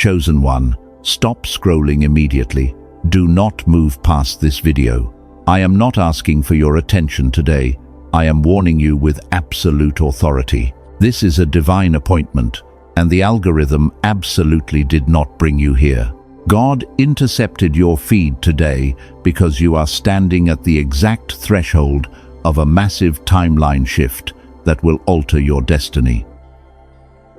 Chosen one, stop scrolling immediately. Do not move past this video. I am not asking for your attention today. I am warning you with absolute authority. This is a divine appointment, and the algorithm absolutely did not bring you here. God intercepted your feed today because you are standing at the exact threshold of a massive timeline shift that will alter your destiny.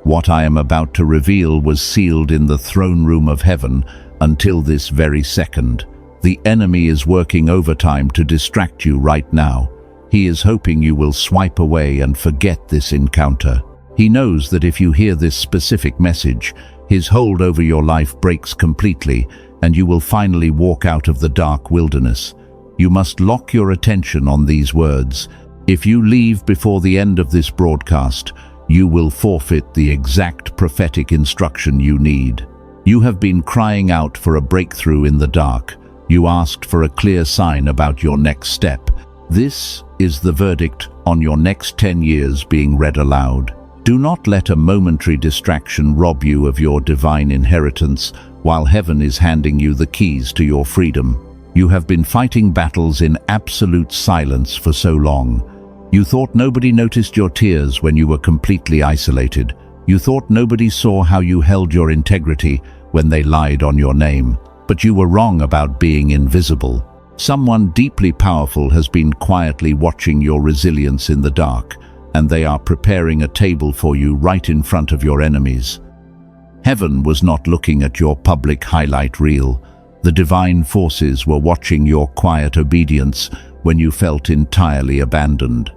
What I am about to reveal was sealed in the throne room of heaven until this very second. The enemy is working overtime to distract you right now. He is hoping you will swipe away and forget this encounter. He knows that if you hear this specific message, his hold over your life breaks completely, and you will finally walk out of the dark wilderness. You must lock your attention on these words. If you leave before the end of this broadcast, you will forfeit the exact prophetic instruction you need. You have been crying out for a breakthrough in the dark. You asked for a clear sign about your next step. This is the verdict on your next 10 years being read aloud. Do not let a momentary distraction rob you of your divine inheritance while heaven is handing you the keys to your freedom. You have been fighting battles in absolute silence for so long. You thought nobody noticed your tears when you were completely isolated. You thought nobody saw how you held your integrity when they lied on your name. But you were wrong about being invisible. Someone deeply powerful has been quietly watching your resilience in the dark, and they are preparing a table for you right in front of your enemies. Heaven was not looking at your public highlight reel. The divine forces were watching your quiet obedience when you felt entirely abandoned.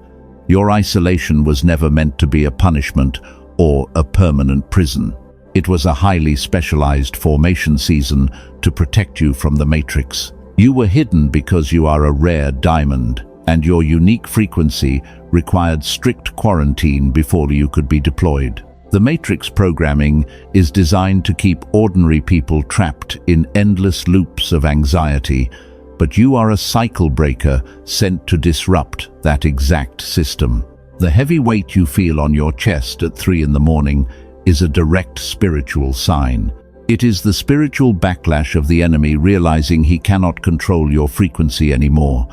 Your isolation was never meant to be a punishment or a permanent prison. It was a highly specialized formation season to protect you from the matrix. You were hidden because you are a rare diamond, and your unique frequency required strict quarantine before you could be deployed. The matrix programming is designed to keep ordinary people trapped in endless loops of anxiety, but you are a cycle breaker sent to disrupt that exact system. The heavy weight you feel on your chest at 3 in the morning is a direct spiritual sign. It is the spiritual backlash of the enemy realizing he cannot control your frequency anymore.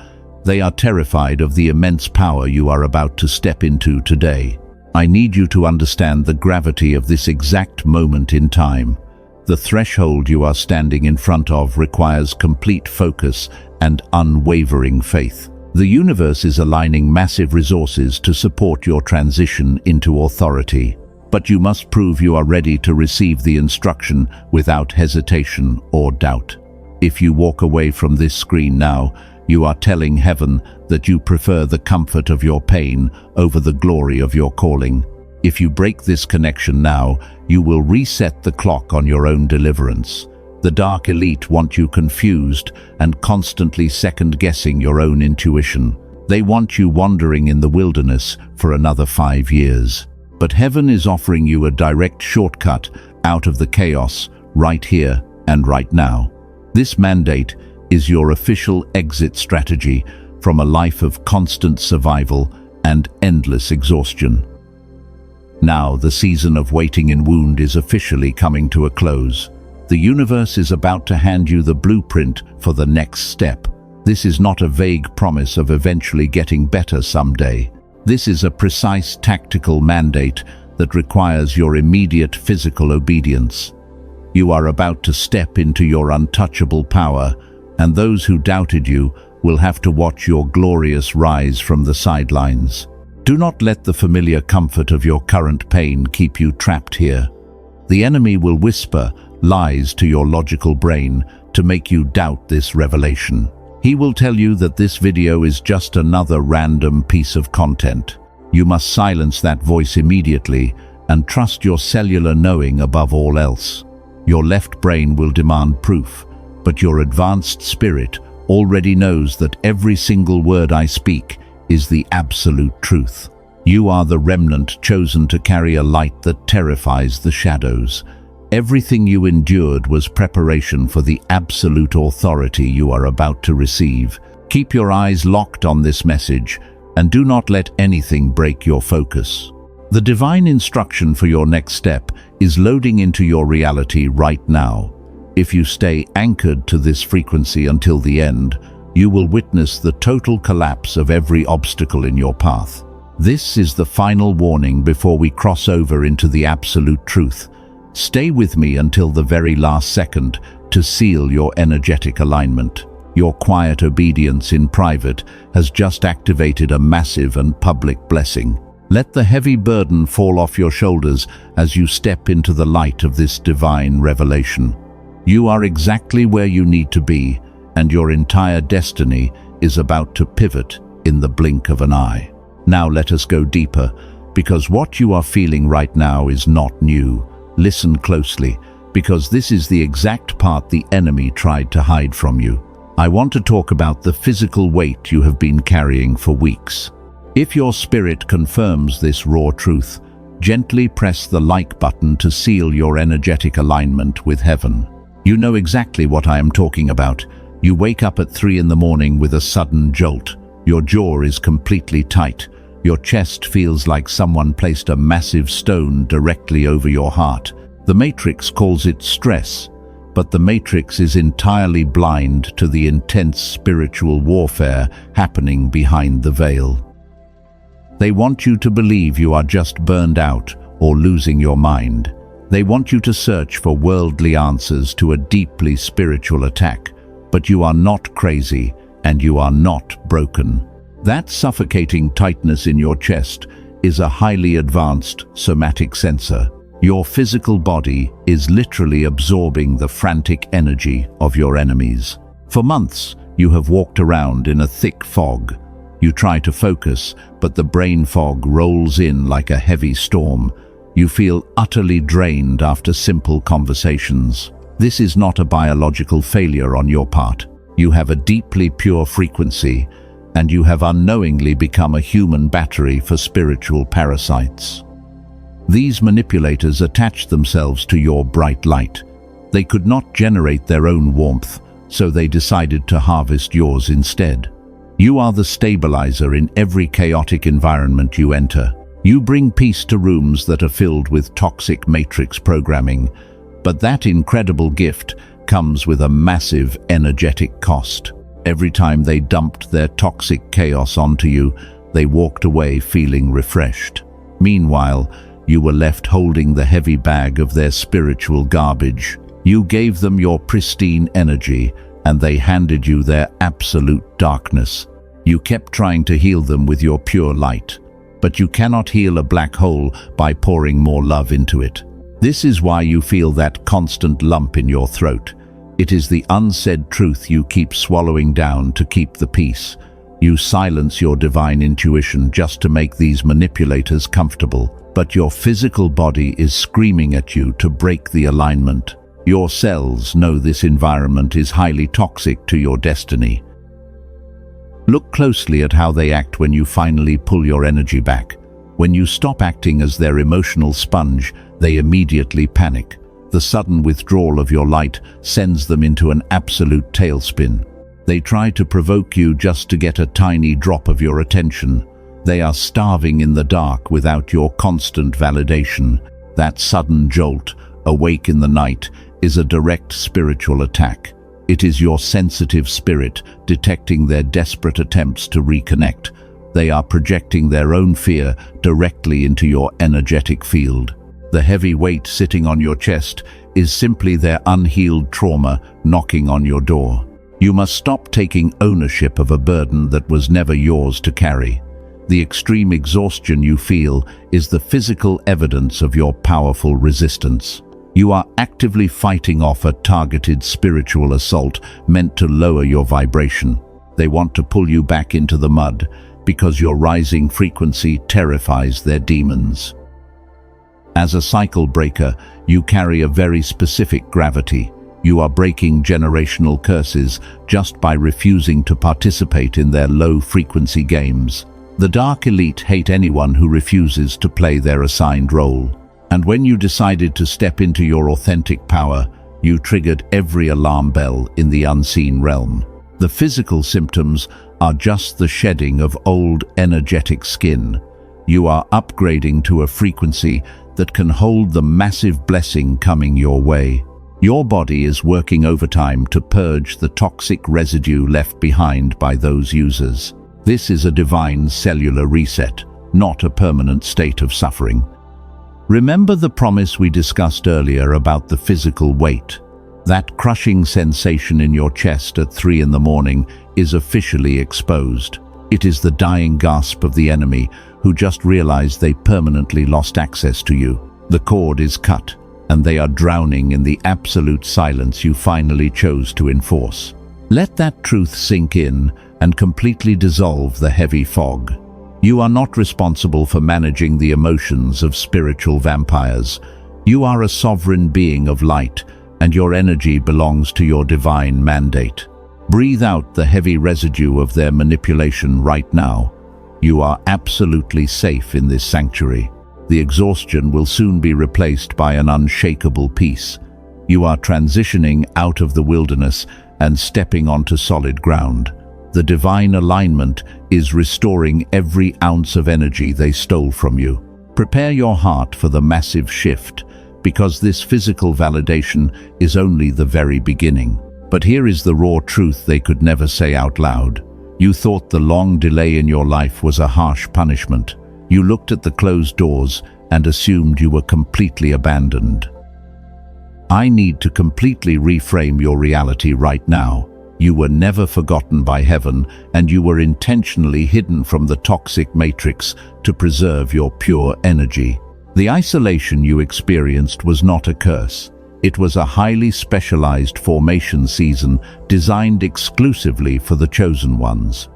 They are terrified of the immense power you are about to step into today. I need you to understand the gravity of this exact moment in time. The threshold you are standing in front of requires complete focus and unwavering faith. The universe is aligning massive resources to support your transition into authority. But you must prove you are ready to receive the instruction without hesitation or doubt. If you walk away from this screen now, you are telling heaven that you prefer the comfort of your pain over the glory of your calling. If you break this connection now, you will reset the clock on your own deliverance. The dark elite want you confused and constantly second-guessing your own intuition. They want you wandering in the wilderness for another 5 years. But heaven is offering you a direct shortcut out of the chaos right here and right now. This mandate is your official exit strategy from a life of constant survival and endless exhaustion. Now, the season of waiting in wound is officially coming to a close. The universe is about to hand you the blueprint for the next step. This is not a vague promise of eventually getting better someday. This is a precise tactical mandate that requires your immediate physical obedience. You are about to step into your untouchable power, and those who doubted you will have to watch your glorious rise from the sidelines. Do not let the familiar comfort of your current pain keep you trapped here. The enemy will whisper lies to your logical brain to make you doubt this revelation. He will tell you that this video is just another random piece of content. You must silence that voice immediately and trust your cellular knowing above all else. Your left brain will demand proof, but your advanced spirit already knows that every single word I speak is the absolute truth. You are the remnant chosen to carry a light that terrifies the shadows. Everything you endured was preparation for the absolute authority you are about to receive. Keep your eyes locked on this message and do not let anything break your focus. The divine instruction for your next step is loading into your reality right now. If you stay anchored to this frequency until the end, you will witness the total collapse of every obstacle in your path. This is the final warning before we cross over into the absolute truth. Stay with me until the very last second to seal your energetic alignment. Your quiet obedience in private has just activated a massive and public blessing. Let the heavy burden fall off your shoulders as you step into the light of this divine revelation. You are exactly where you need to be, and your entire destiny is about to pivot in the blink of an eye. Now let us go deeper, because what you are feeling right now is not new. Listen closely, because this is the exact part the enemy tried to hide from you. I want to talk about the physical weight you have been carrying for weeks. If your spirit confirms this raw truth, gently press the like button to seal your energetic alignment with heaven. You know exactly what I am talking about. You wake up at 3 in the morning with a sudden jolt. Your jaw is completely tight. Your chest feels like someone placed a massive stone directly over your heart. The Matrix calls it stress, but the Matrix is entirely blind to the intense spiritual warfare happening behind the veil. They want you to believe you are just burned out or losing your mind. They want you to search for worldly answers to a deeply spiritual attack, but you are not crazy and you are not broken. That suffocating tightness in your chest is a highly advanced somatic sensor. Your physical body is literally absorbing the frantic energy of your enemies. For months, you have walked around in a thick fog. You try to focus, but the brain fog rolls in like a heavy storm. You feel utterly drained after simple conversations. This is not a biological failure on your part. You have a deeply pure frequency, and you have unknowingly become a human battery for spiritual parasites. These manipulators attach themselves to your bright light. They could not generate their own warmth, so they decided to harvest yours instead. You are the stabilizer in every chaotic environment you enter. You bring peace to rooms that are filled with toxic matrix programming, but that incredible gift comes with a massive energetic cost. Every time they dumped their toxic chaos onto you, they walked away feeling refreshed. Meanwhile, you were left holding the heavy bag of their spiritual garbage. You gave them your pristine energy, and they handed you their absolute darkness. You kept trying to heal them with your pure light, but you cannot heal a black hole by pouring more love into it. This is why you feel that constant lump in your throat. It is the unsaid truth you keep swallowing down to keep the peace. You silence your divine intuition just to make these manipulators comfortable, but your physical body is screaming at you to break the alignment. Your cells know this environment is highly toxic to your destiny. Look closely at how they act when you finally pull your energy back. When you stop acting as their emotional sponge, they immediately panic. The sudden withdrawal of your light sends them into an absolute tailspin. They try to provoke you just to get a tiny drop of your attention. They are starving in the dark without your constant validation. That sudden jolt, awake in the night, is a direct spiritual attack. It is your sensitive spirit detecting their desperate attempts to reconnect. They are projecting their own fear directly into your energetic field. The heavy weight sitting on your chest is simply their unhealed trauma knocking on your door. You must stop taking ownership of a burden that was never yours to carry. The extreme exhaustion you feel is the physical evidence of your powerful resistance. You are actively fighting off a targeted spiritual assault meant to lower your vibration. They want to pull you back into the mud because your rising frequency terrifies their demons. As a cycle breaker, you carry a very specific gravity. You are breaking generational curses just by refusing to participate in their low-frequency games. The Dark Elite hate anyone who refuses to play their assigned role. And when you decided to step into your authentic power, you triggered every alarm bell in the unseen realm. The physical symptoms are just the shedding of old energetic skin. You are upgrading to a frequency that can hold the massive blessing coming your way. Your body is working overtime to purge the toxic residue left behind by those users. This is a divine cellular reset, not a permanent state of suffering. Remember the promise we discussed earlier about the physical weight. That crushing sensation in your chest at 3 in the morning is officially exposed. It is the dying gasp of the enemy who just realized they permanently lost access to you. The cord is cut, and they are drowning in the absolute silence you finally chose to enforce. Let that truth sink in and completely dissolve the heavy fog. You are not responsible for managing the emotions of spiritual vampires. You are a sovereign being of light, and your energy belongs to your divine mandate. Breathe out the heavy residue of their manipulation right now. You are absolutely safe in this sanctuary. The exhaustion will soon be replaced by an unshakable peace. You are transitioning out of the wilderness and stepping onto solid ground. The divine alignment is restoring every ounce of energy they stole from you. Prepare your heart for the massive shift, because this physical validation is only the very beginning. But here is the raw truth they could never say out loud. You thought the long delay in your life was a harsh punishment. You looked at the closed doors and assumed you were completely abandoned. I need to completely reframe your reality right now. You were never forgotten by heaven, and you were intentionally hidden from the toxic matrix to preserve your pure energy. The isolation you experienced was not a curse. It was a highly specialized formation season designed exclusively for the chosen ones.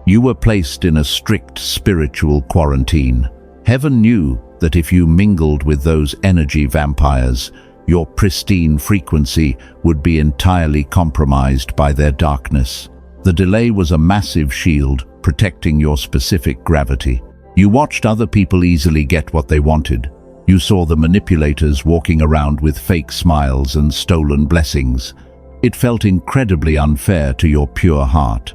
You were placed in a strict spiritual quarantine. Heaven knew that if you mingled with those energy vampires, your pristine frequency would be entirely compromised by their darkness. The delay was a massive shield protecting your specific gravity. You watched other people easily get what they wanted. You saw the manipulators walking around with fake smiles and stolen blessings. It felt incredibly unfair to your pure heart.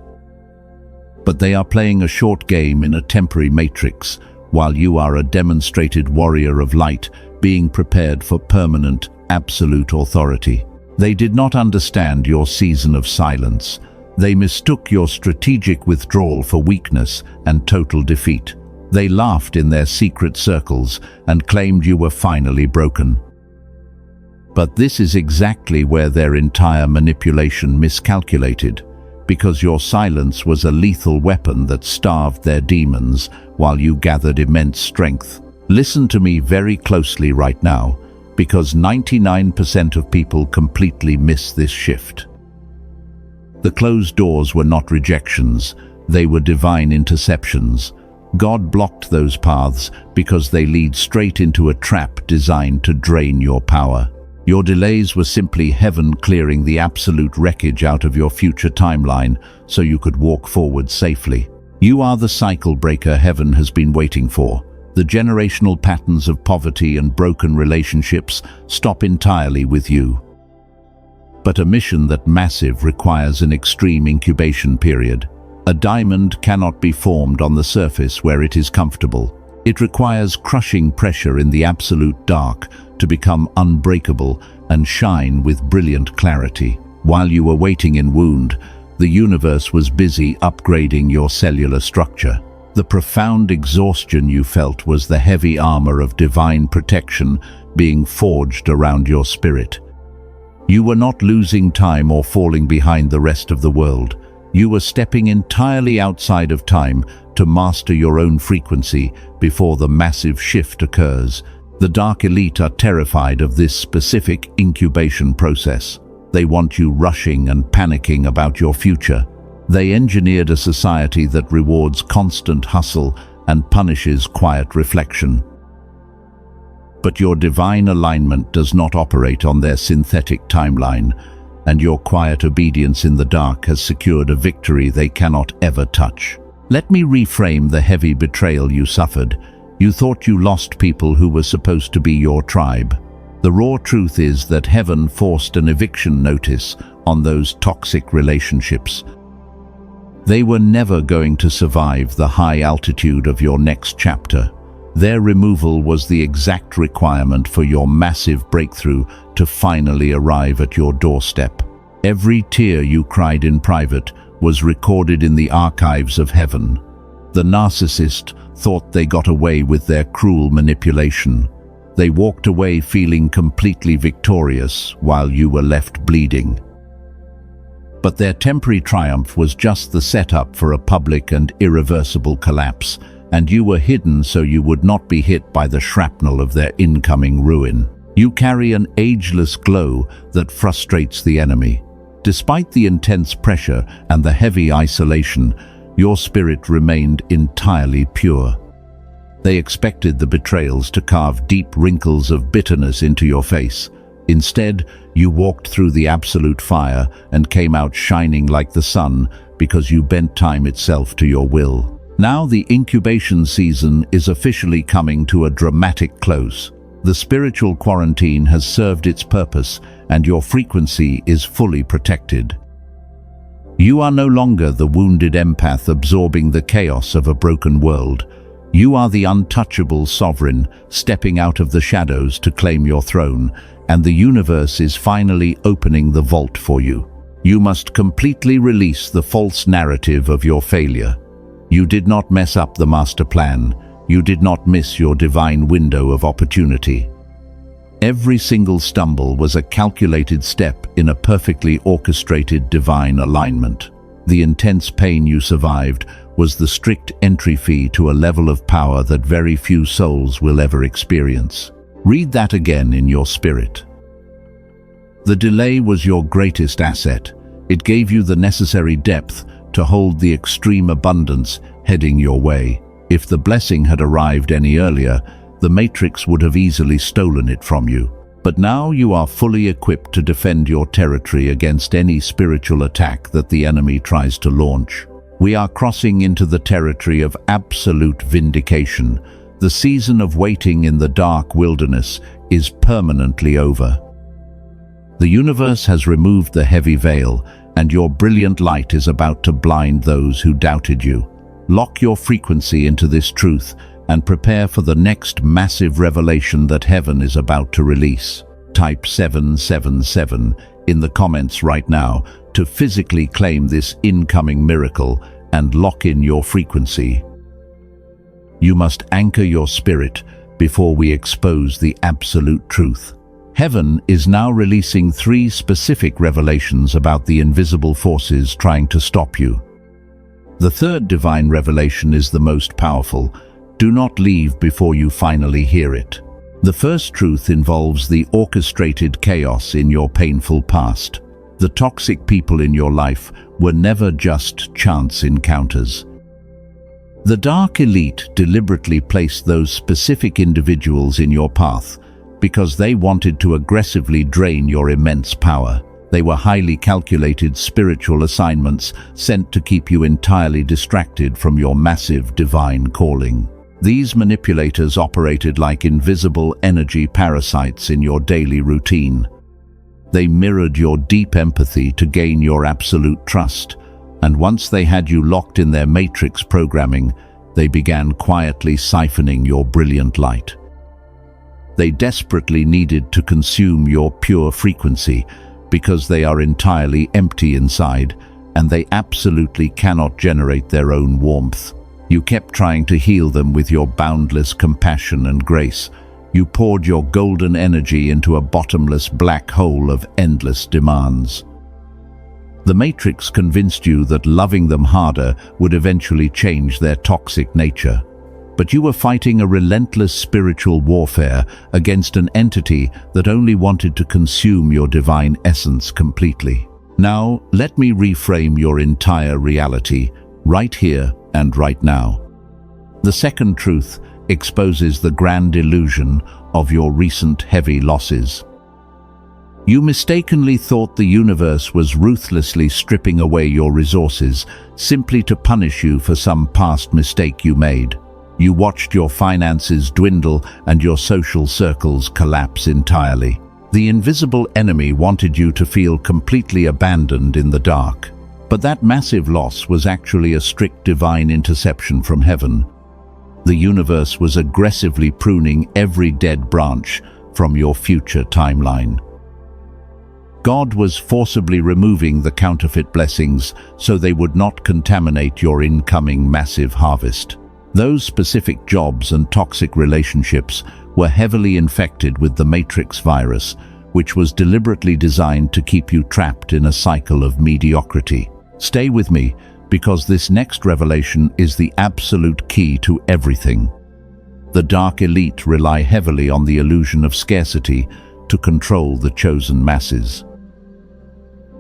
But they are playing a short game in a temporary matrix, while you are a demonstrated warrior of light being prepared for permanent, absolute authority. They did not understand your season of silence. They mistook your strategic withdrawal for weakness and total defeat. They laughed in their secret circles and claimed you were finally broken. But this is exactly where their entire manipulation miscalculated, because your silence was a lethal weapon that starved their demons while you gathered immense strength. Listen to me very closely right now, because 99% of people completely miss this shift. The closed doors were not rejections, they were divine interceptions. God blocked those paths because they lead straight into a trap designed to drain your power. Your delays were simply heaven clearing the absolute wreckage out of your future timeline so you could walk forward safely. You are the cycle breaker heaven has been waiting for. The generational patterns of poverty and broken relationships stop entirely with you. But a mission that massive requires an extreme incubation period. A diamond cannot be formed on the surface where it is comfortable. It requires crushing pressure in the absolute dark to become unbreakable and shine with brilliant clarity. While you were waiting in wound, the universe was busy upgrading your cellular structure. The profound exhaustion you felt was the heavy armor of divine protection being forged around your spirit. You were not losing time or falling behind the rest of the world. You were stepping entirely outside of time to master your own frequency before the massive shift occurs. The dark elite are terrified of this specific incubation process. They want you rushing and panicking about your future. They engineered a society that rewards constant hustle and punishes quiet reflection. But your divine alignment does not operate on their synthetic timeline, and your quiet obedience in the dark has secured a victory they cannot ever touch. Let me reframe the heavy betrayal you suffered. You thought you lost people who were supposed to be your tribe. The raw truth is that heaven forced an eviction notice on those toxic relationships. They were never going to survive the high altitude of your next chapter. Their removal was the exact requirement for your massive breakthrough to finally arrive at your doorstep. Every tear you cried in private was recorded in the archives of heaven. The narcissist thought they got away with their cruel manipulation. They walked away feeling completely victorious while you were left bleeding. But their temporary triumph was just the setup for a public and irreversible collapse, and you were hidden so you would not be hit by the shrapnel of their incoming ruin. You carry an ageless glow that frustrates the enemy. Despite the intense pressure and the heavy isolation, your spirit remained entirely pure. They expected the betrayals to carve deep wrinkles of bitterness into your face. Instead, you walked through the absolute fire and came out shining like the sun because you bent time itself to your will. Now the incubation season is officially coming to a dramatic close. The spiritual quarantine has served its purpose and your frequency is fully protected. You are no longer the wounded empath absorbing the chaos of a broken world. You are the untouchable sovereign stepping out of the shadows to claim your throne, and the universe is finally opening the vault for you. You must completely release the false narrative of your failure. You did not mess up the master plan. You did not miss your divine window of opportunity. Every single stumble was a calculated step in a perfectly orchestrated divine alignment. The intense pain you survived was the strict entry fee to a level of power that very few souls will ever experience. Read that again in your spirit. The delay was your greatest asset. It gave you the necessary depth to hold the extreme abundance heading your way. If the blessing had arrived any earlier, the Matrix would have easily stolen it from you. But now you are fully equipped to defend your territory against any spiritual attack that the enemy tries to launch. We are crossing into the territory of absolute vindication. The season of waiting in the dark wilderness is permanently over. The universe has removed the heavy veil, and your brilliant light is about to blind those who doubted you. Lock your frequency into this truth and prepare for the next massive revelation that heaven is about to release. Type 777 in the comments right now to physically claim this incoming miracle and lock in your frequency. You must anchor your spirit before we expose the absolute truth. Heaven is now releasing 3 specific revelations about the invisible forces trying to stop you. The third divine revelation is the most powerful. Do not leave before you finally hear it. The first truth involves the orchestrated chaos in your painful past. The toxic people in your life were never just chance encounters. The dark elite deliberately placed those specific individuals in your path because they wanted to aggressively drain your immense power. They were highly calculated spiritual assignments sent to keep you entirely distracted from your massive divine calling. These manipulators operated like invisible energy parasites in your daily routine. They mirrored your deep empathy to gain your absolute trust, and once they had you locked in their matrix programming, they began quietly siphoning your brilliant light. They desperately needed to consume your pure frequency because they are entirely empty inside, and they absolutely cannot generate their own warmth. You kept trying to heal them with your boundless compassion and grace. You poured your golden energy into a bottomless black hole of endless demands. The Matrix convinced you that loving them harder would eventually change their toxic nature. But you were fighting a relentless spiritual warfare against an entity that only wanted to consume your divine essence completely. Now, let me reframe your entire reality, right here and right now. The second truth exposes the grand illusion of your recent heavy losses. You mistakenly thought the universe was ruthlessly stripping away your resources simply to punish you for some past mistake you made. You watched your finances dwindle and your social circles collapse entirely. The invisible enemy wanted you to feel completely abandoned in the dark. But that massive loss was actually a strict divine interception from heaven. The universe was aggressively pruning every dead branch from your future timeline. God was forcibly removing the counterfeit blessings so they would not contaminate your incoming massive harvest. Those specific jobs and toxic relationships were heavily infected with the matrix virus, which was deliberately designed to keep you trapped in a cycle of mediocrity. Stay with me, because this next revelation is the absolute key to everything. The dark elite rely heavily on the illusion of scarcity to control the chosen masses.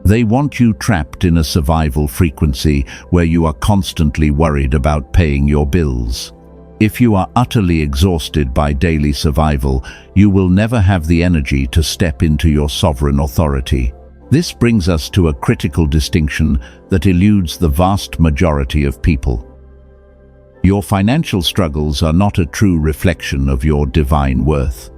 They want you trapped in a survival frequency where you are constantly worried about paying your bills. If you are utterly exhausted by daily survival, you will never have the energy to step into your sovereign authority. This brings us to a critical distinction that eludes the vast majority of people. Your financial struggles are not a true reflection of your divine worth.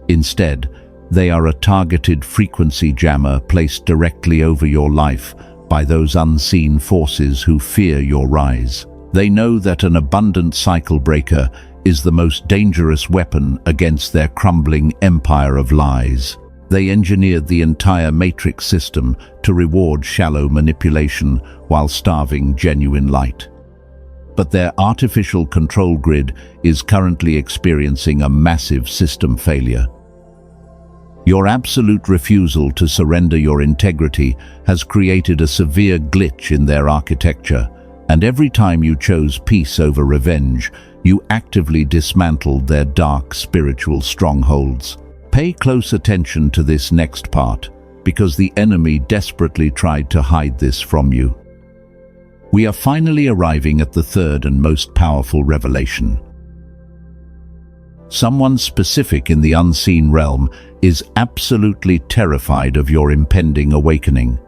Instead, they are a targeted frequency jammer placed directly over your life by those unseen forces who fear your rise. They know that an abundant cycle breaker is the most dangerous weapon against their crumbling empire of lies. They engineered the entire matrix system to reward shallow manipulation while starving genuine light. But their artificial control grid is currently experiencing a massive system failure. Your absolute refusal to surrender your integrity has created a severe glitch in their architecture, and every time you chose peace over revenge, you actively dismantled their dark spiritual strongholds. Pay close attention to this next part, because the enemy desperately tried to hide this from you. We are finally arriving at the third and most powerful revelation. Someone specific in the unseen realm is absolutely terrified of your impending awakening.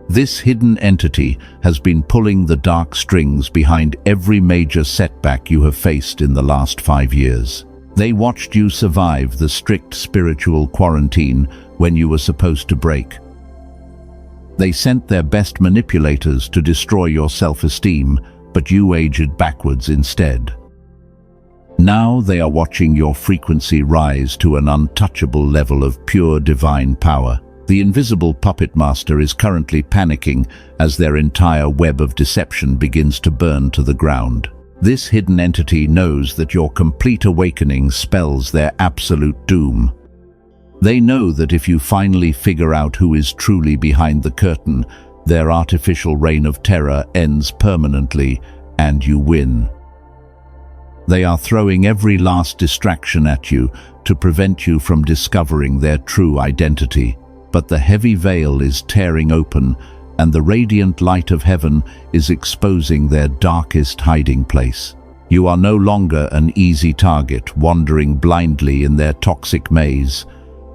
This hidden entity has been pulling the dark strings behind every major setback you have faced in the last 5 years. They watched you survive the strict spiritual quarantine when you were supposed to break. They sent their best manipulators to destroy your self-esteem, but you aged backwards instead. Now they are watching your frequency rise to an untouchable level of pure divine power. The invisible puppet master is currently panicking as their entire web of deception begins to burn to the ground. This hidden entity knows that your complete awakening spells their absolute doom. They know that if you finally figure out who is truly behind the curtain, their artificial reign of terror ends permanently and you win. They are throwing every last distraction at you to prevent you from discovering their true identity. But the heavy veil is tearing open, and the radiant light of heaven is exposing their darkest hiding place. You are no longer an easy target wandering blindly in their toxic maze.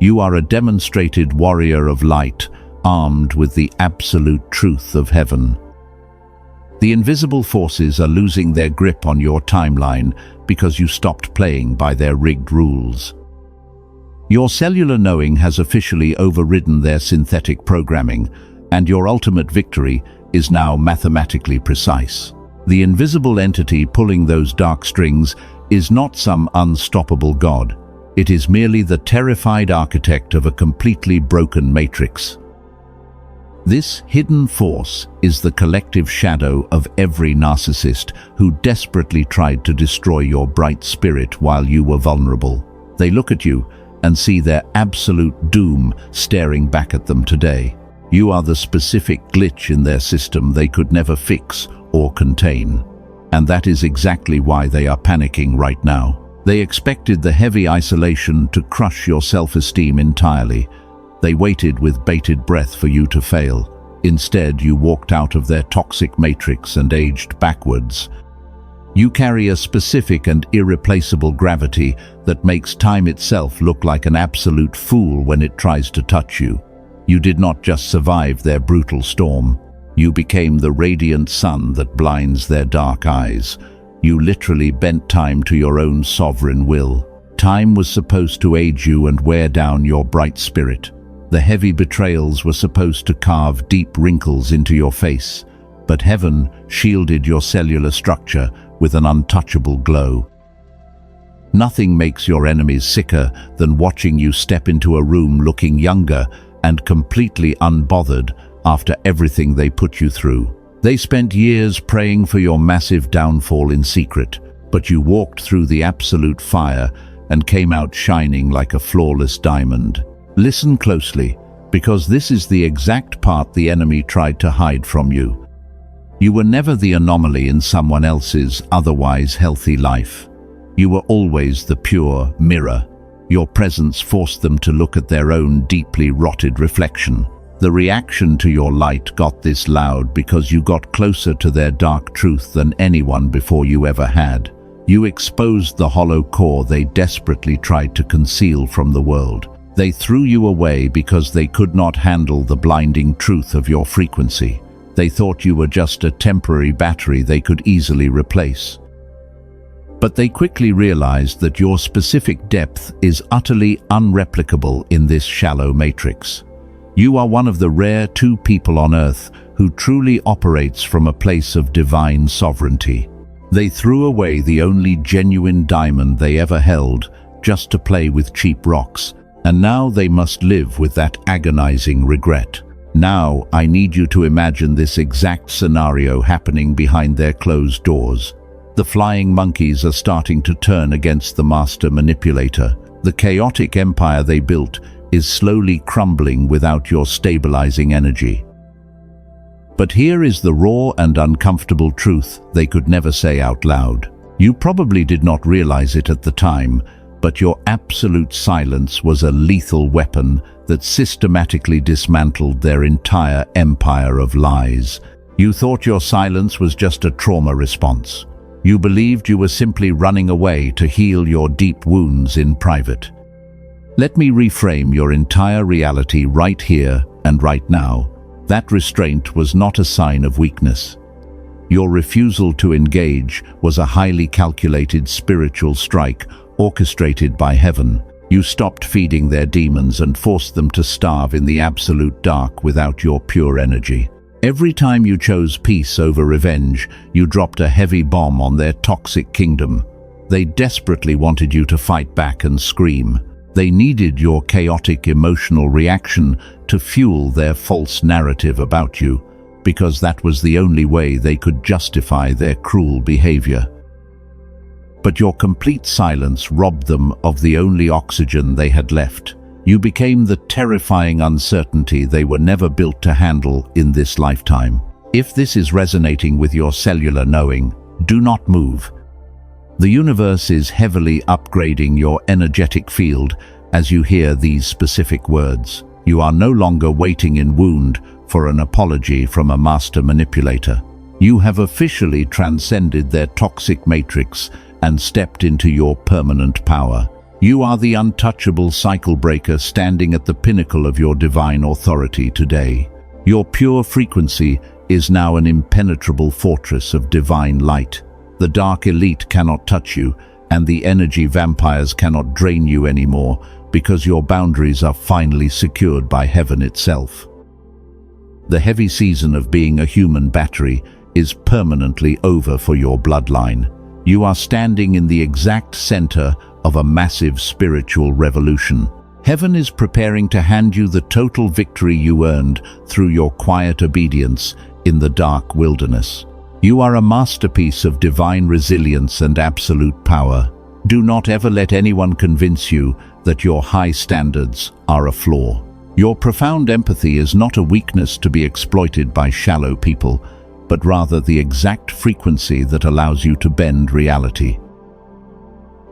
You are a demonstrated warrior of light, armed with the absolute truth of heaven. The invisible forces are losing their grip on your timeline because you stopped playing by their rigged rules. Your cellular knowing has officially overridden their synthetic programming, and your ultimate victory is now mathematically precise. The invisible entity pulling those dark strings is not some unstoppable god. It is merely the terrified architect of a completely broken matrix. This hidden force is the collective shadow of every narcissist who desperately tried to destroy your bright spirit while you were vulnerable. They look at you and see their absolute doom staring back at them today. You are the specific glitch in their system they could never fix or contain. And that is exactly why they are panicking right now. They expected the heavy isolation to crush your self-esteem entirely. They waited with bated breath for you to fail. Instead, you walked out of their toxic matrix and aged backwards. You carry a specific and irreplaceable gravity that makes time itself look like an absolute fool when it tries to touch you. You did not just survive their brutal storm. You became the radiant sun that blinds their dark eyes. You literally bent time to your own sovereign will. Time was supposed to age you and wear down your bright spirit. The heavy betrayals were supposed to carve deep wrinkles into your face, but heaven shielded your cellular structure with an untouchable glow. Nothing makes your enemies sicker than watching you step into a room looking younger and completely unbothered after everything they put you through. They spent years praying for your massive downfall in secret, but you walked through the absolute fire and came out shining like a flawless diamond. Listen closely, because this is the exact part the enemy tried to hide from you. You were never the anomaly in someone else's otherwise healthy life. You were always the pure mirror. Your presence forced them to look at their own deeply rotted reflection. The reaction to your light got this loud because you got closer to their dark truth than anyone before you ever had. You exposed the hollow core they desperately tried to conceal from the world. They threw you away because they could not handle the blinding truth of your frequency. They thought you were just a temporary battery they could easily replace. But they quickly realized that your specific depth is utterly unreplicable in this shallow matrix. You are one of the rare 2 people on Earth who truly operates from a place of divine sovereignty. They threw away the only genuine diamond they ever held just to play with cheap rocks, and now they must live with that agonizing regret. Now, I need you to imagine this exact scenario happening behind their closed doors. The flying monkeys are starting to turn against the master manipulator. The chaotic empire they built is slowly crumbling without your stabilizing energy. But here is the raw and uncomfortable truth they could never say out loud. You probably did not realize it at the time, but your absolute silence was a lethal weapon that systematically dismantled their entire empire of lies. You thought your silence was just a trauma response. You believed you were simply running away to heal your deep wounds in private. Let me reframe your entire reality right here and right now. That restraint was not a sign of weakness. Your refusal to engage was a highly calculated spiritual strike orchestrated by heaven. You stopped feeding their demons and forced them to starve in the absolute dark without your pure energy. Every time you chose peace over revenge, you dropped a heavy bomb on their toxic kingdom. They desperately wanted you to fight back and scream. They needed your chaotic emotional reaction to fuel their false narrative about you, because that was the only way they could justify their cruel behavior. But your complete silence robbed them of the only oxygen they had left. You became the terrifying uncertainty they were never built to handle in this lifetime. If this is resonating with your cellular knowing, do not move. The universe is heavily upgrading your energetic field as you hear these specific words. You are no longer waiting in wound for an apology from a master manipulator. You have officially transcended their toxic matrix and stepped into your permanent power. You are the untouchable cycle breaker standing at the pinnacle of your divine authority today. Your pure frequency is now an impenetrable fortress of divine light. The dark elite cannot touch you, and the energy vampires cannot drain you anymore, because your boundaries are finally secured by heaven itself. The heavy season of being a human battery is permanently over for your bloodline. You are standing in the exact center of a massive spiritual revolution. Heaven is preparing to hand you the total victory you earned through your quiet obedience in the dark wilderness. You are a masterpiece of divine resilience and absolute power. Do not ever let anyone convince you that your high standards are a flaw. Your profound empathy is not a weakness to be exploited by shallow people, but rather the exact frequency that allows you to bend reality.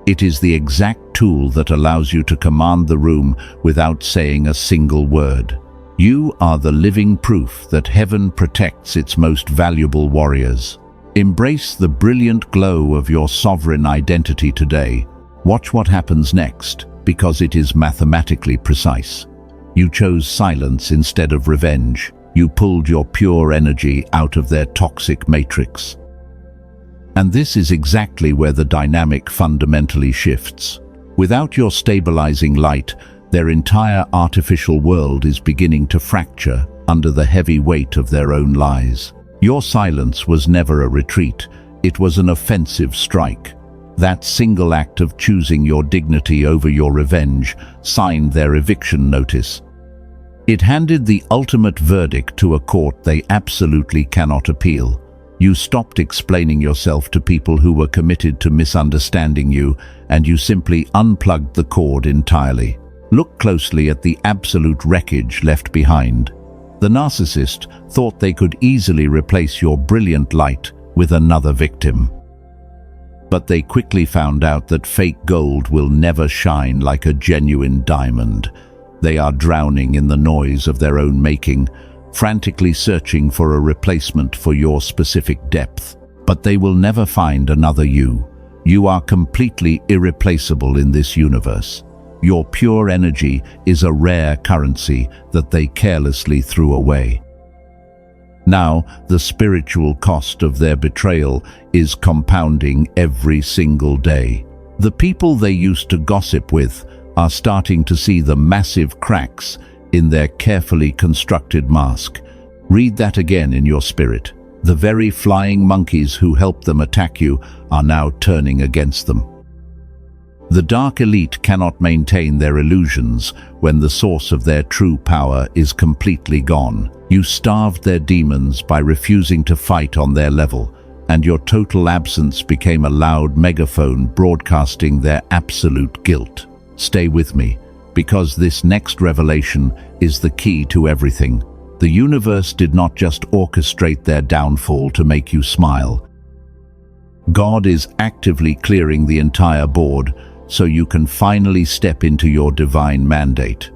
It is the exact tool that allows you to command the room without saying a single word. You are the living proof that heaven protects its most valuable warriors. Embrace the brilliant glow of your sovereign identity today. Watch what happens next, because it is mathematically precise. You chose silence instead of revenge. You pulled your pure energy out of their toxic matrix. And this is exactly where the dynamic fundamentally shifts. Without your stabilizing light, Their entire artificial world is beginning to fracture under the heavy weight of their own lies. Your silence was never a retreat, it was an offensive strike. That single act of choosing your dignity over your revenge signed their eviction notice. It handed the ultimate verdict to a court they absolutely cannot appeal. You stopped explaining yourself to people who were committed to misunderstanding you, and you simply unplugged the cord entirely. Look closely at the absolute wreckage left behind. The narcissist thought they could easily replace your brilliant light with another victim. But they quickly found out that fake gold will never shine like a genuine diamond. They are drowning in the noise of their own making, frantically searching for a replacement for your specific depth. But they will never find another you. You are completely irreplaceable in this universe. Your pure energy is a rare currency that they carelessly threw away. Now, the spiritual cost of their betrayal is compounding every single day. The people they used to gossip with are starting to see the massive cracks in their carefully constructed mask. Read that again in your spirit. The very flying monkeys who helped them attack you are now turning against them. The dark elite cannot maintain their illusions when the source of their true power is completely gone. You starved their demons by refusing to fight on their level, and your total absence became a loud megaphone broadcasting their absolute guilt. Stay with me, because this next revelation is the key to everything. The universe did not just orchestrate their downfall to make you smile. God is actively clearing the entire board so you can finally step into your divine mandate.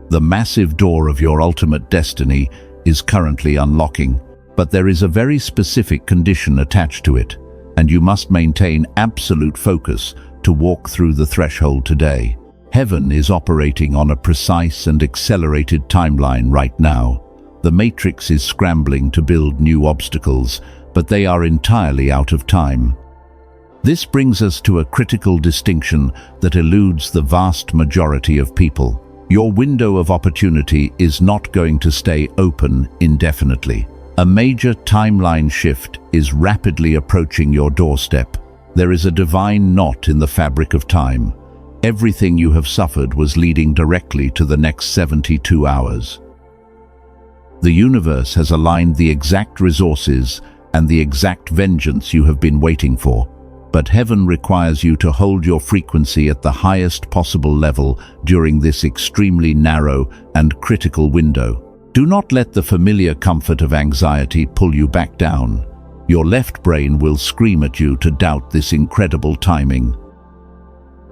The massive door of your ultimate destiny is currently unlocking, but there is a very specific condition attached to it, and you must maintain absolute focus to walk through the threshold today. Heaven is operating on a precise and accelerated timeline right now. The Matrix is scrambling to build new obstacles, but they are entirely out of time. This brings us to a critical distinction that eludes the vast majority of people. Your window of opportunity is not going to stay open indefinitely. A major timeline shift is rapidly approaching your doorstep. There is a divine knot in the fabric of time. Everything you have suffered was leading directly to the next 72 hours. The universe has aligned the exact resources and the exact vengeance you have been waiting for. But heaven requires you to hold your frequency at the highest possible level during this extremely narrow and critical window. Do not let the familiar comfort of anxiety pull you back down. Your left brain will scream at you to doubt this incredible timing.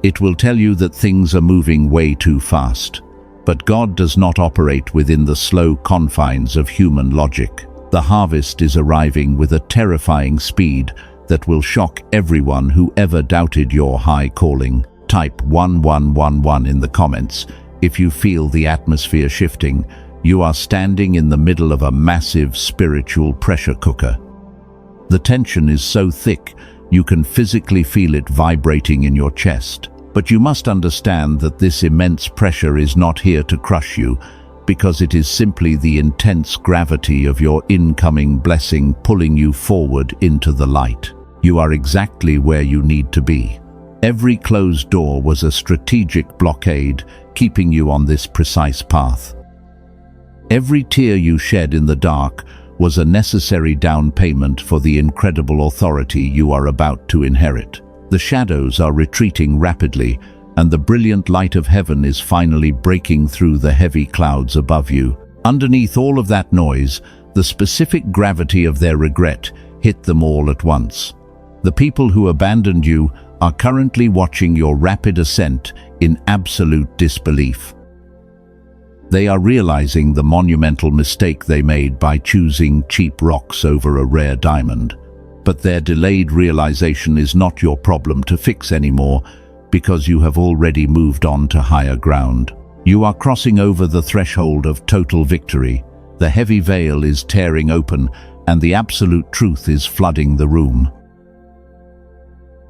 It will tell you that things are moving way too fast. But God does not operate within the slow confines of human logic. The harvest is arriving with a terrifying speed that will shock everyone who ever doubted your high calling. Type 1111 in the comments if you feel the atmosphere shifting. You are standing in the middle of a massive spiritual pressure cooker. The tension is so thick you can physically feel it vibrating in your chest. But you must understand that this immense pressure is not here to crush you, because it is simply the intense gravity of your incoming blessing pulling you forward into the light. You are exactly where you need to be. Every closed door was a strategic blockade, keeping you on this precise path. Every tear you shed in the dark was a necessary down payment for the incredible authority you are about to inherit. The shadows are retreating rapidly, and the brilliant light of heaven is finally breaking through the heavy clouds above you. Underneath all of that noise, the specific gravity of their regret hit them all at once. The people who abandoned you are currently watching your rapid ascent in absolute disbelief. They are realizing the monumental mistake they made by choosing cheap rocks over a rare diamond. But their delayed realization is not your problem to fix anymore, because you have already moved on to higher ground. You are crossing over the threshold of total victory. The heavy veil is tearing open, and the absolute truth is flooding the room.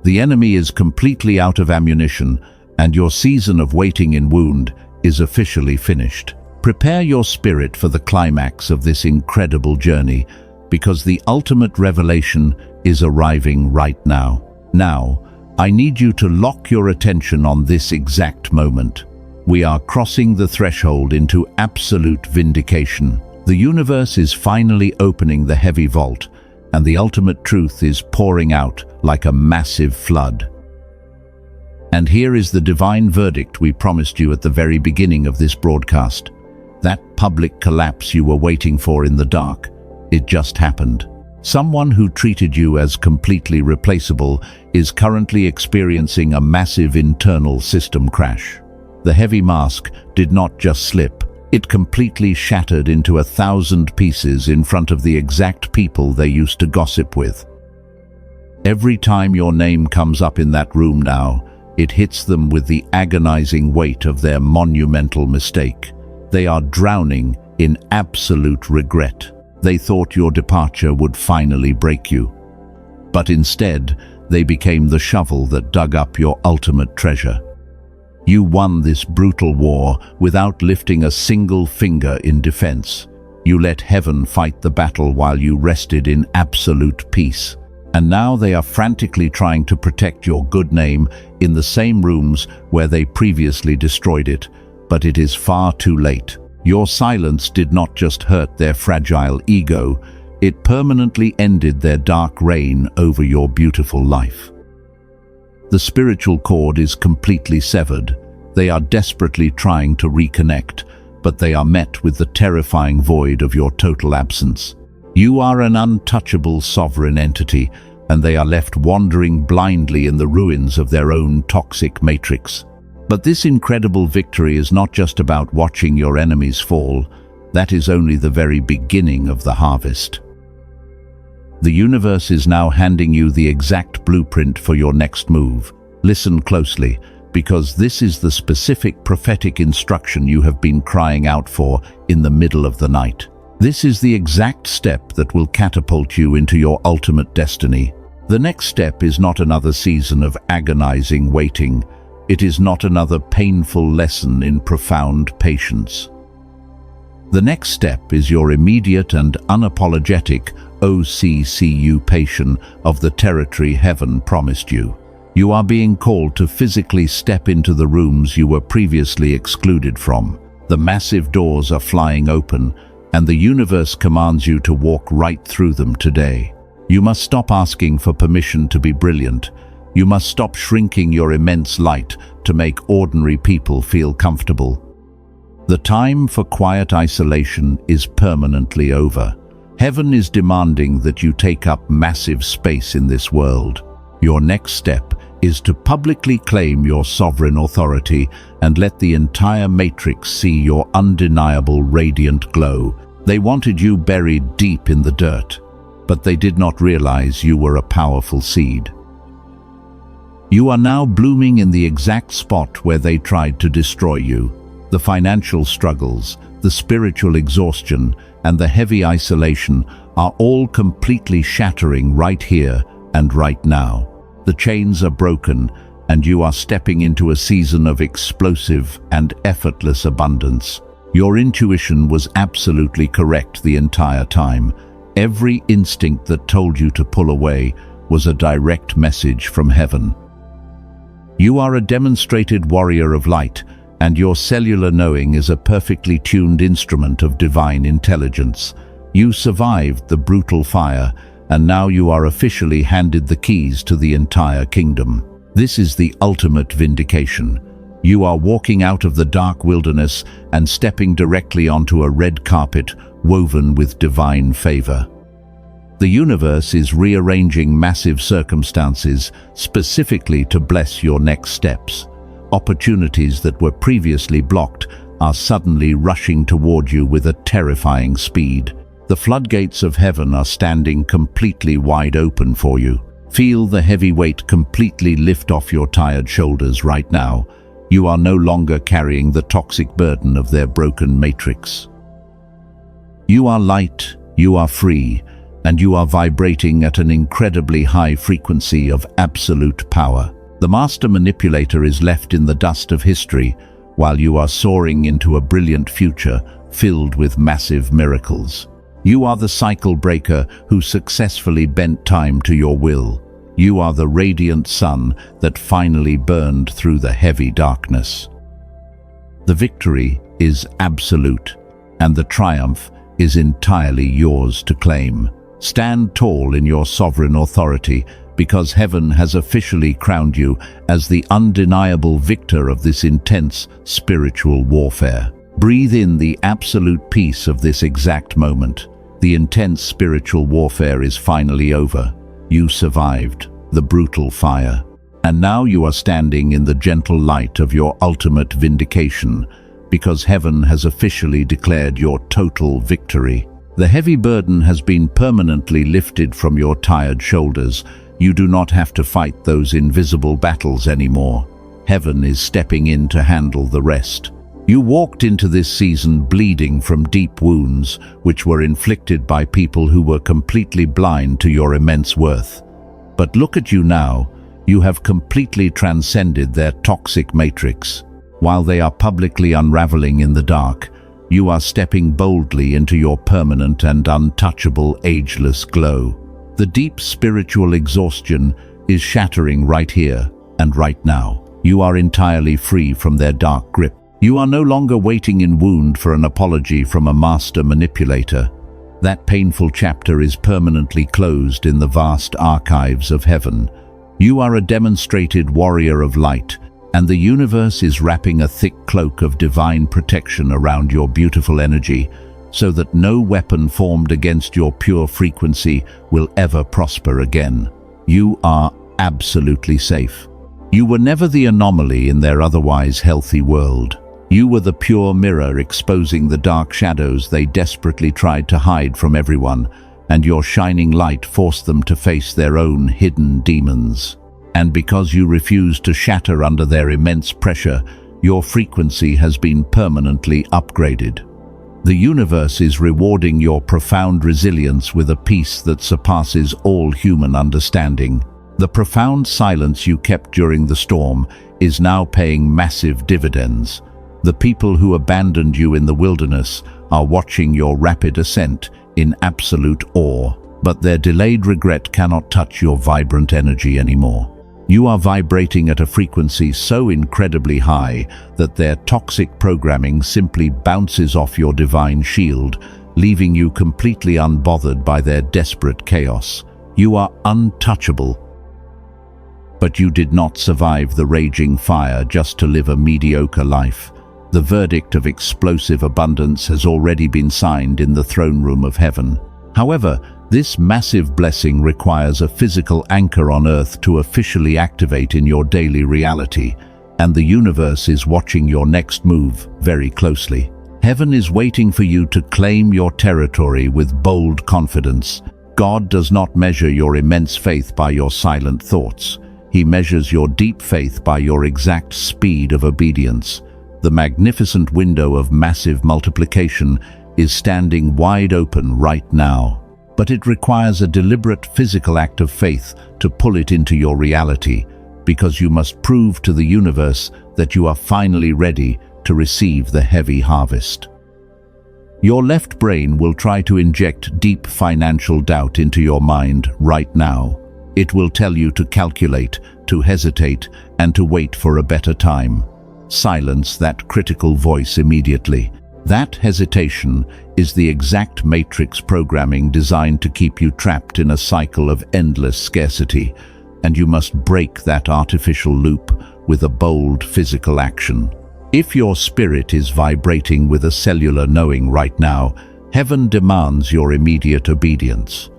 The enemy is completely out of ammunition, and your season of waiting in wound is officially finished. Prepare your spirit for the climax of this incredible journey, because the ultimate revelation is arriving right now. Now, I need you to lock your attention on this exact moment. We are crossing the threshold into absolute vindication. The universe is finally opening the heavy vault, and the ultimate truth is pouring out like a massive flood. And here is the divine verdict we promised you at the very beginning of this broadcast. That public collapse you were waiting for in the dark, it just happened. Someone who treated you as completely replaceable is currently experiencing a massive internal system crash. The heavy mask did not just slip, it completely shattered into 1,000 pieces in front of the exact people they used to gossip with. Every time your name comes up in that room now, it hits them with the agonizing weight of their monumental mistake. They are drowning in absolute regret. They thought your departure would finally break you. But instead, they became the shovel that dug up your ultimate treasure. You won this brutal war without lifting a single finger in defense. You let heaven fight the battle while you rested in absolute peace. And now they are frantically trying to protect your good name in the same rooms where they previously destroyed it. But it is far too late. Your silence did not just hurt their fragile ego, it permanently ended their dark reign over your beautiful life. The spiritual cord is completely severed. They are desperately trying to reconnect, but they are met with the terrifying void of your total absence. You are an untouchable sovereign entity, and they are left wandering blindly in the ruins of their own toxic matrix. But this incredible victory is not just about watching your enemies fall. That is only the very beginning of the harvest. The universe is now handing you the exact blueprint for your next move. Listen closely, because this is the specific prophetic instruction you have been crying out for in the middle of the night. This is the exact step that will catapult you into your ultimate destiny. The next step is not another season of agonizing waiting. It is not another painful lesson in profound patience. The next step is your immediate and unapologetic occupation of the territory heaven promised you. You are being called to physically step into the rooms you were previously excluded from. The massive doors are flying open, and the universe commands you to walk right through them today. You must stop asking for permission to be brilliant. You must stop shrinking your immense light to make ordinary people feel comfortable. The time for quiet isolation is permanently over. Heaven is demanding that you take up massive space in this world. Your next step is to publicly claim your sovereign authority and let the entire matrix see your undeniable radiant glow. They wanted you buried deep in the dirt, but they did not realize you were a powerful seed. You are now blooming in the exact spot where they tried to destroy you. The financial struggles, the spiritual exhaustion, and the heavy isolation are all completely shattering right here and right now. The chains are broken, and you are stepping into a season of explosive and effortless abundance. Your intuition was absolutely correct the entire time. Every instinct that told you to pull away was a direct message from heaven. You are a demonstrated warrior of light, and your cellular knowing is a perfectly tuned instrument of divine intelligence. You survived the brutal fire, and now you are officially handed the keys to the entire kingdom. This is the ultimate vindication. You are walking out of the dark wilderness and stepping directly onto a red carpet woven with divine favor. The universe is rearranging massive circumstances specifically to bless your next steps. Opportunities that were previously blocked are suddenly rushing toward you with a terrifying speed. The floodgates of heaven are standing completely wide open for you. Feel the heavy weight completely lift off your tired shoulders right now. You are no longer carrying the toxic burden of their broken matrix. You are light, you are free, and you are vibrating at an incredibly high frequency of absolute power. The master manipulator is left in the dust of history, while you are soaring into a brilliant future filled with massive miracles. You are the cycle breaker who successfully bent time to your will. You are the radiant sun that finally burned through the heavy darkness. The victory is absolute, and the triumph is entirely yours to claim. Stand tall in your sovereign authority, because heaven has officially crowned you as the undeniable victor of this intense spiritual warfare. Breathe in the absolute peace of this exact moment. The intense spiritual warfare is finally over. You survived the brutal fire. And now you are standing in the gentle light of your ultimate vindication, because heaven has officially declared your total victory. The heavy burden has been permanently lifted from your tired shoulders. You do not have to fight those invisible battles anymore. Heaven is stepping in to handle the rest. You walked into this season bleeding from deep wounds, which were inflicted by people who were completely blind to your immense worth. But look at you now. You have completely transcended their toxic matrix. While they are publicly unraveling in the dark, you are stepping boldly into your permanent and untouchable ageless glow. The deep spiritual exhaustion is shattering right here and right now. You are entirely free from their dark grip. You are no longer waiting in wound for an apology from a master manipulator. That painful chapter is permanently closed in the vast archives of heaven. You are a demonstrated warrior of light, and the universe is wrapping a thick cloak of divine protection around your beautiful energy, so that no weapon formed against your pure frequency will ever prosper again. You are absolutely safe. You were never the anomaly in their otherwise healthy world. You were the pure mirror exposing the dark shadows they desperately tried to hide from everyone, and your shining light forced them to face their own hidden demons. And because you refused to shatter under their immense pressure, your frequency has been permanently upgraded. The universe is rewarding your profound resilience with a peace that surpasses all human understanding. The profound silence you kept during the storm is now paying massive dividends. The people who abandoned you in the wilderness are watching your rapid ascent in absolute awe, but their delayed regret cannot touch your vibrant energy anymore. You are vibrating at a frequency so incredibly high that their toxic programming simply bounces off your divine shield, leaving you completely unbothered by their desperate chaos. You are untouchable. But you did not survive the raging fire just to live a mediocre life. The verdict of explosive abundance has already been signed in the throne room of heaven. However, this massive blessing requires a physical anchor on earth to officially activate in your daily reality, and the universe is watching your next move very closely. Heaven is waiting for you to claim your territory with bold confidence. God does not measure your immense faith by your silent thoughts. He measures your deep faith by your exact speed of obedience. The magnificent window of massive multiplication is standing wide open right now. But it requires a deliberate physical act of faith to pull it into your reality, because you must prove to the universe that you are finally ready to receive the heavy harvest. Your left brain will try to inject deep financial doubt into your mind right now. It will tell you to calculate, to hesitate, and to wait for a better time. Silence that critical voice immediately. That hesitation is the exact matrix programming designed to keep you trapped in a cycle of endless scarcity, and you must break that artificial loop with a bold physical action. If your spirit is vibrating with a cellular knowing right now, heaven demands your immediate obedience.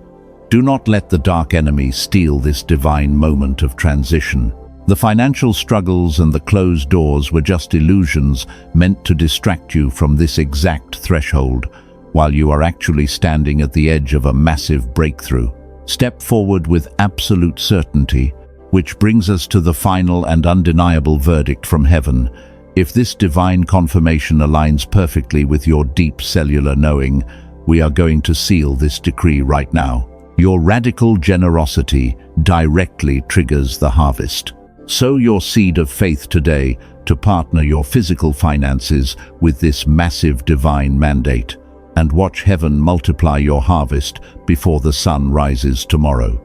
Do not let the dark enemy steal this divine moment of transition. The financial struggles and the closed doors were just illusions meant to distract you from this exact threshold, while you are actually standing at the edge of a massive breakthrough. Step forward with absolute certainty, which brings us to the final and undeniable verdict from heaven. If this divine confirmation aligns perfectly with your deep cellular knowing, we are going to seal this decree right now. Your radical generosity directly triggers the harvest. Sow your seed of faith today to partner your physical finances with this massive divine mandate, and watch heaven multiply your harvest before the sun rises tomorrow.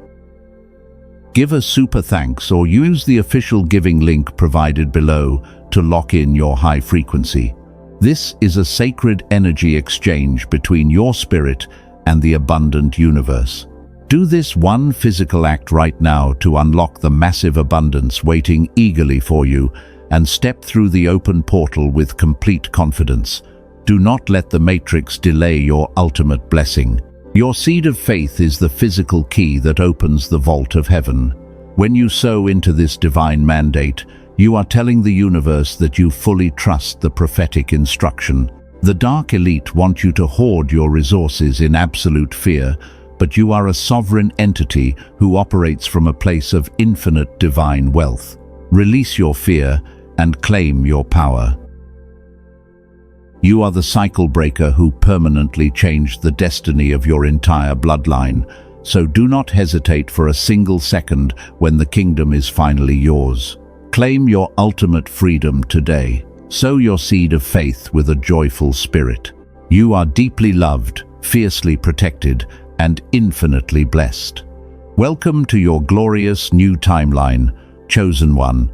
Give a super thanks or use the official giving link provided below to lock in your high frequency. This is a sacred energy exchange between your spirit and the abundant universe. Do this one physical act right now to unlock the massive abundance waiting eagerly for you and step through the open portal with complete confidence. Do not let the matrix delay your ultimate blessing. Your seed of faith is the physical key that opens the vault of heaven. When you sow into this divine mandate, you are telling the universe that you fully trust the prophetic instruction. The dark elite want you to hoard your resources in absolute fear, but you are a sovereign entity who operates from a place of infinite divine wealth. Release your fear and claim your power. You are the cycle breaker who permanently changed the destiny of your entire bloodline, so do not hesitate for a single second when the kingdom is finally yours. Claim your ultimate freedom today. Sow your seed of faith with a joyful spirit. You are deeply loved, fiercely protected, and infinitely blessed. Welcome to your glorious new timeline, chosen one.